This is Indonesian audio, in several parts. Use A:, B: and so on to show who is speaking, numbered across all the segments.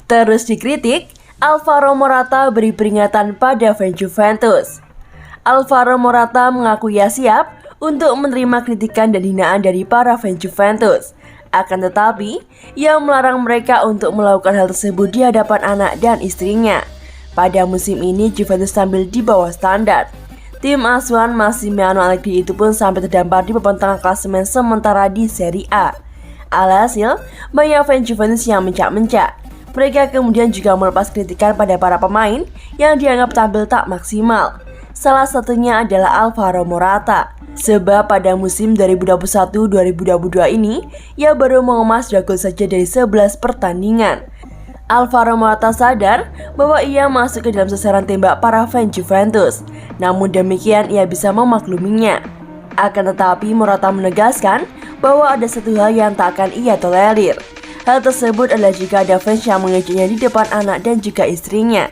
A: Terus dikritik, Alvaro Morata beri peringatan pada fans Juventus. Alvaro Morata mengaku ia siap untuk menerima kritikan dan hinaan dari para fans Juventus. Akan tetapi, ia melarang mereka untuk melakukan hal tersebut di hadapan anak dan istrinya. Pada musim ini, Juventus tampil di bawah standar. Tim asuhan Massimiliano Allegri itu pun sampai terdampar di papan tengah klasemen sementara di Serie A. Alhasil, banyak fans Juventus yang mencak-mencak. Mereka kemudian juga melepas kritikan pada para pemain yang dianggap tampil tak maksimal. Salah satunya adalah Alvaro Morata. Sebab pada musim 2021-2022 ini, ia baru mengemas 2 gol saja dari 11 pertandingan. Alvaro Morata sadar bahwa ia masuk ke dalam sasaran tembak para fans Juventus. Namun demikian ia bisa memakluminya. Akan tetapi Morata menegaskan bahwa ada satu hal yang tak akan ia tolerir. Hal tersebut adalah jika ada fans yang mengejeknya di depan anak dan juga istrinya.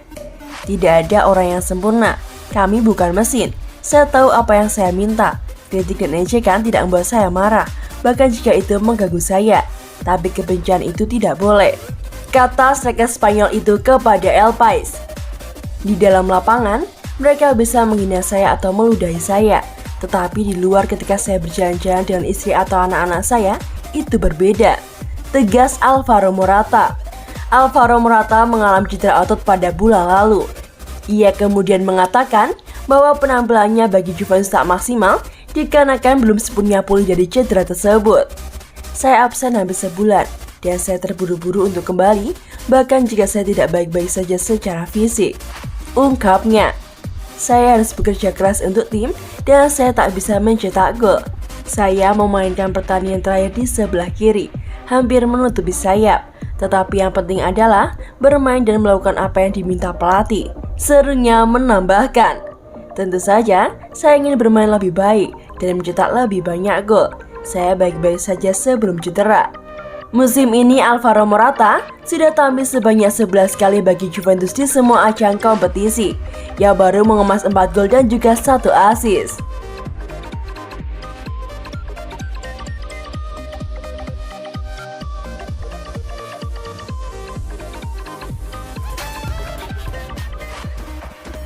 A: Tidak ada orang yang sempurna. Kami bukan mesin. Saya tahu apa yang saya minta. Kritik dan ejekan tidak membuat saya marah, bahkan jika itu mengganggu saya. Tapi kebencian itu tidak boleh, kata striker Spanyol itu kepada El Pais. Di dalam lapangan, mereka bisa menghina saya atau meludahi saya. Tetapi di luar ketika saya berjalan-jalan dengan istri atau anak-anak saya, itu berbeda, tegas Alvaro Morata. Alvaro Morata mengalami cedera otot pada bulan lalu. Ia kemudian mengatakan bahwa penampilannya bagi Juventus tak maksimal dikarenakan belum sepenuhnya pulih dari cedera tersebut. Saya absen hampir sebulan dan saya terburu-buru untuk kembali, bahkan jika saya tidak baik-baik saja secara fisik, ungkapnya. Saya harus bekerja keras untuk tim dan saya tak bisa mencetak gol. Saya memainkan pertandingan terakhir di sebelah kiri, hampir menutupi sayap. Tetapi yang penting adalah bermain dan melakukan apa yang diminta pelatih, serunya menambahkan. Tentu saja, saya ingin bermain lebih baik dan mencetak lebih banyak gol. Saya baik-baik saja sebelum cedera. Musim ini Alvaro Morata sudah tampil sebanyak 11 kali bagi Juventus di semua ajang kompetisi. Ia baru mengemas 4 gol dan juga 1 assist.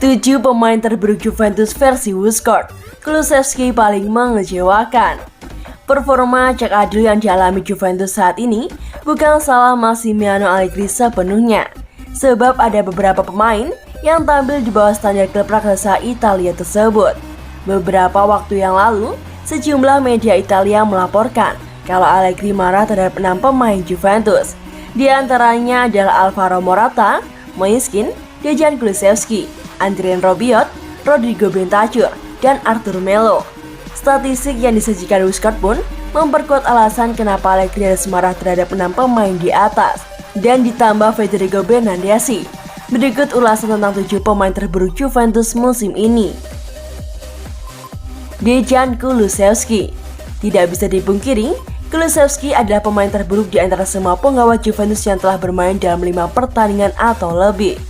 A: Tujuh pemain terburuk Juventus versi WhoScored, Kulusevski paling mengecewakan. Performa cek adil yang dialami Juventus saat ini bukan salah Massimiliano Allegri sepenuhnya, sebab ada beberapa pemain yang tampil di bawah standar klub raksasa Italia tersebut. Beberapa waktu yang lalu, sejumlah media Italia melaporkan kalau Allegri marah terhadap 6 pemain Juventus. Di antaranya adalah Alvaro Morata, Moiskin, Dejan Kulusevski, Adrien Rabiot, Rodrigo Bentancur, dan Arthur Melo. Statistik yang disajikan WhoScored pun memperkuat alasan kenapa Allegri harus marah terhadap 6 pemain di atas. Dan ditambah Federico Bernardeschi. Berikut ulasan tentang 7 pemain terburuk Juventus musim ini. Dejan Kulusevski. Tidak bisa dipungkiri, Kulusevski adalah pemain terburuk di antara semua penggawa Juventus yang telah bermain dalam 5 pertandingan atau lebih.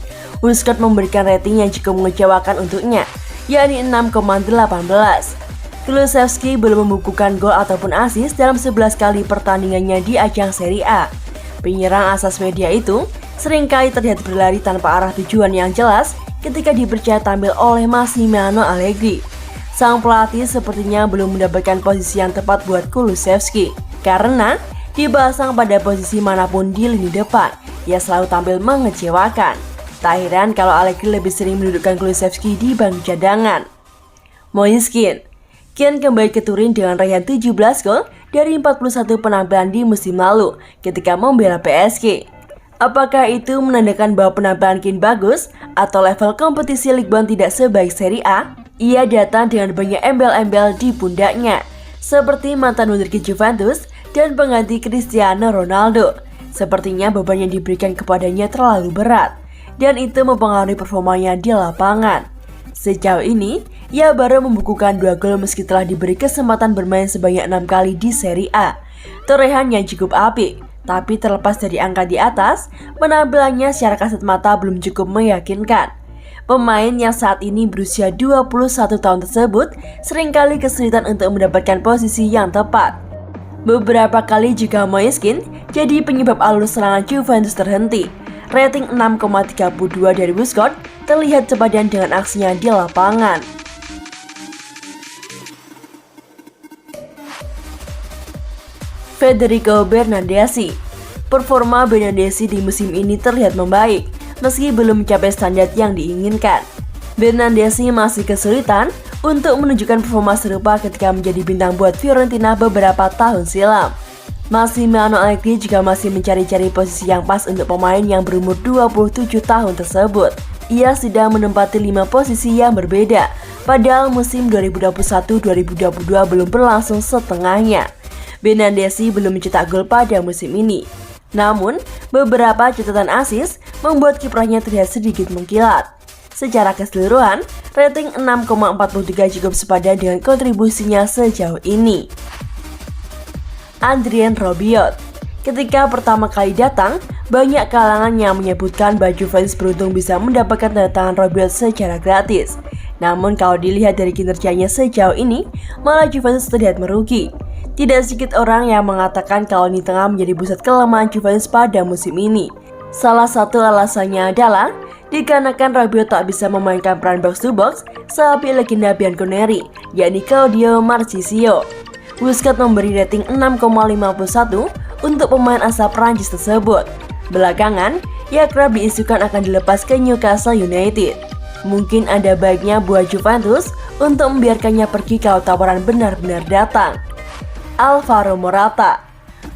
A: WhoScored memberikan rating yang cukup mengecewakan untuknya, yakni 6,18. Kulusevski belum membukukan gol ataupun assist dalam 11 kali pertandingannya di ajang Serie A. Penyerang asas media itu seringkali terlihat berlari tanpa arah tujuan yang jelas ketika dipercaya tampil oleh Massimiliano Allegri. Sang pelatih sepertinya belum mendapatkan posisi yang tepat buat Kulusevski, karena dipasang pada posisi manapun di lini depan, ia selalu tampil mengecewakan. Tak heran kalau Allegri lebih sering mendudukkan Kulusevski di bangku cadangan. Moiskin kian kembali ke Turin dengan raihan 17 gol dari 41 penampilan di musim lalu ketika membela PSG. Apakah itu menandakan bahwa penampilan kian bagus atau level kompetisi Ligue 1 tidak sebaik Serie A? Ia datang dengan banyak embel-embel di pundaknya, seperti mantan wunderkid Juventus dan pengganti Cristiano Ronaldo. Sepertinya beban yang diberikan kepadanya terlalu berat, dan itu mempengaruhi performanya di lapangan. Sejauh ini, ia baru membukukan 2 gol meski telah diberi kesempatan bermain sebanyak 6 kali di Serie A. Torehan yang cukup apik, tapi terlepas dari angka di atas, penampilannya secara kasat mata belum cukup meyakinkan. Pemain yang saat ini berusia 21 tahun tersebut seringkali kesulitan untuk mendapatkan posisi yang tepat. Beberapa kali juga Moiskin jadi penyebab alur serangan Juventus terhenti. Rating 6,32 dari WhoScored terlihat sepadan dengan aksinya di lapangan. Federico Bernardeschi. Performa Bernardeschi di musim ini terlihat membaik, meski belum mencapai standar yang diinginkan. Bernardeschi masih kesulitan untuk menunjukkan performa serupa ketika menjadi bintang buat Fiorentina beberapa tahun silam. Massimiliano Allegri juga masih mencari-cari posisi yang pas untuk pemain yang berumur 27 tahun tersebut. Ia sudah menempati 5 posisi yang berbeda, padahal musim 2021-2022 belum berlangsung setengahnya. Bernardeschi belum mencetak gol pada musim ini. Namun, beberapa catatan assist membuat kiprahnya terlihat sedikit mengkilat. Secara keseluruhan, rating 6,43 cukup sepadan dengan kontribusinya sejauh ini. Adrien Rabiot. Ketika pertama kali datang, banyak kalangan yang menyebutkan bahwa Juventus beruntung bisa mendapatkan tanda tangan Rabiot secara gratis. Namun kalau dilihat dari kinerjanya sejauh ini, malah Juventus terlihat merugi. Tidak sedikit orang yang mengatakan kalau lini tengah menjadi pusat kelemahan Juventus pada musim ini. Salah satu alasannya adalah dikarenakan Rabiot tak bisa memainkan peran box-to-box seperti legenda Bianconeri, yakni Claudio Marchisio. WhoScored memberi rating 6,51 untuk pemain asal Prancis tersebut. Belakangan, ia kerap diisukan akan dilepas ke Newcastle United. Mungkin ada baiknya buat Juventus untuk membiarkannya pergi kalau tawaran benar-benar datang. Alvaro Morata.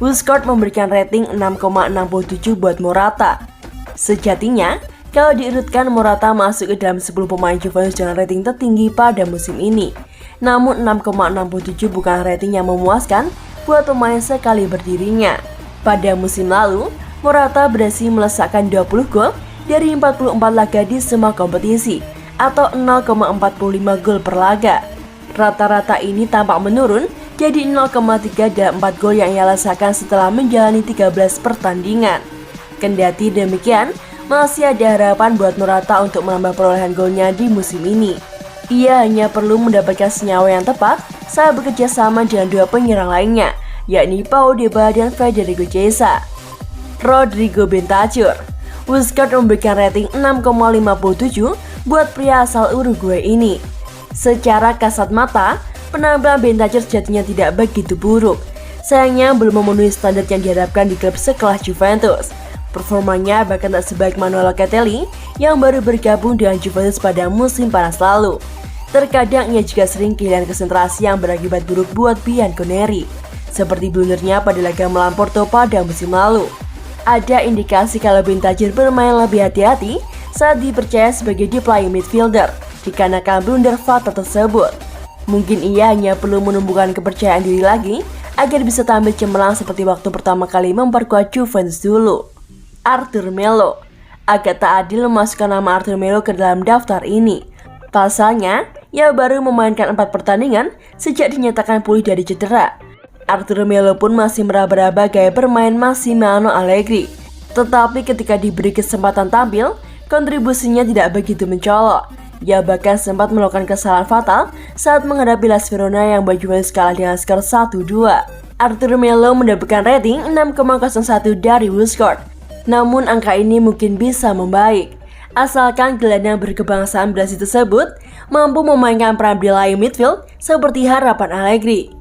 A: WhoScored memberikan rating 6,67 buat Morata. Sejatinya, kalau diurutkan Morata masuk ke dalam 10 pemain Juventus dengan rating tertinggi pada musim ini. Namun 6,67 bukan rating yang memuaskan buat pemain sekali berdirinya. Pada musim lalu, Morata berhasil melesakkan 20 gol dari 44 laga di semua kompetisi atau 0,45 gol per laga. Rata-rata ini tampak menurun jadi 0,3 dan 4 gol yang ia lesakkan setelah menjalani 13 pertandingan. Kendati demikian, masih ada harapan buat Morata untuk menambah perolehan golnya di musim ini. Ia hanya perlu mendapatkan senyawa yang tepat saat bekerja sama dengan dua penyerang lainnya, yakni Pau Dybala dan Federico Chiesa. Rodrigo Bentancur. WhoScored memberikan rating 6,57 buat pria asal Uruguay ini. Secara kasat mata, penampilan Bentancur sejatinya tidak begitu buruk. Sayangnya belum memenuhi standar yang diharapkan di klub sekelas Juventus. Performanya bahkan tak sebaik Manuel Locatelli yang baru bergabung dengan Juventus pada musim panas lalu. Terkadang ia juga sering kehilangan konsentrasi yang berakibat buruk buat Bianconeri, seperti blundernya pada laga melawan Porto pada musim lalu. Ada indikasi kalau Bentancur bermain lebih hati-hati saat dipercaya sebagai deep lying midfielder dikarenakan blunder fatal tersebut. Mungkin ia hanya perlu menumbuhkan kepercayaan diri lagi agar bisa tampil cemerlang seperti waktu pertama kali memperkuat Juventus dulu. Arthur Melo. Agak tak adil memasukkan nama Arthur Melo ke dalam daftar ini. Pasalnya, ia baru memainkan 4 pertandingan sejak dinyatakan pulih dari cedera. Arthur Melo pun masih meraba-raba gaya bermain Massimiliano Allegri. Tetapi ketika diberi kesempatan tampil, kontribusinya tidak begitu mencolok. Ia bahkan sempat melakukan kesalahan fatal saat menghadapi Las Verona yang baju Juventus kalah dengan skor 1-2. Arthur Melo mendapatkan rating 6,01 dari WhoScored. Namun angka ini mungkin bisa membaik, asalkan gelandang berkebangsaan Brasil tersebut mampu memainkan peran di laying midfield seperti harapan Allegri.